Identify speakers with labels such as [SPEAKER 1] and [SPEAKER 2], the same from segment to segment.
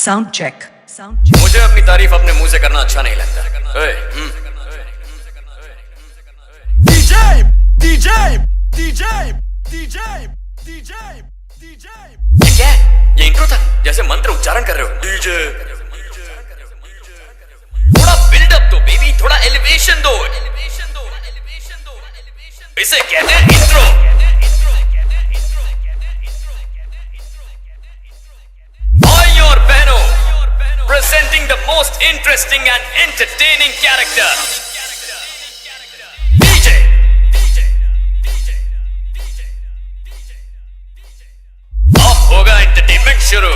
[SPEAKER 1] Sound check.
[SPEAKER 2] मुझे अपनी तारीफ अपने मुंह से करना अच्छा नहीं लगता। ओए,
[SPEAKER 3] DJ, DJ, DJ, DJ, DJ, DJ.
[SPEAKER 2] ये क्या है? ये इंट्रो था, जैसे मंत्र उच्चारण कर रहे हो। डीजे, थोड़ा बिल्डअप दो बेबी, थोड़ा एलिवेशन दो। इसे कहते हैं इंट्रो। भाई और बहनों, presenting the most interesting and entertaining character, DJ. अब होगा एंटरटेनमेंट शुरू।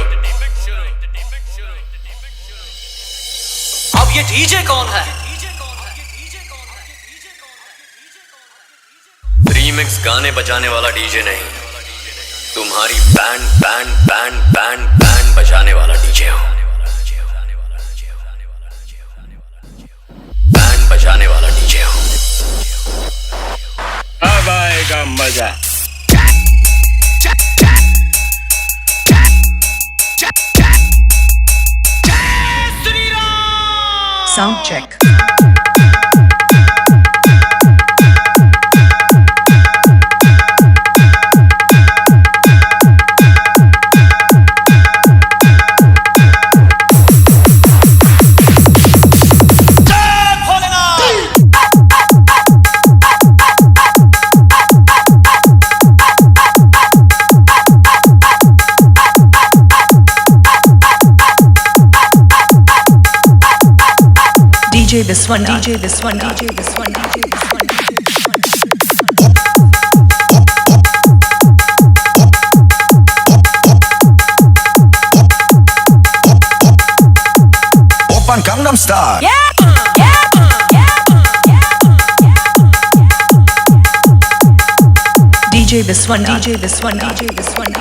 [SPEAKER 4] अब ये डीजे कौन है?
[SPEAKER 2] रीमिक्स गाने बजाने वाला डीजे नहीं, तुम्हारी band band band band band बजाने वाला डीजे हो। बैंड बजाने वाला डीजे हो।
[SPEAKER 3] अब आएगा मजा।
[SPEAKER 1] Sound check. DJ this one, DJ this one, DJ this one, DJ this one, DJ this one.
[SPEAKER 3] Open Gangnam Style.
[SPEAKER 1] DJ this one, DJ this one, DJ this one.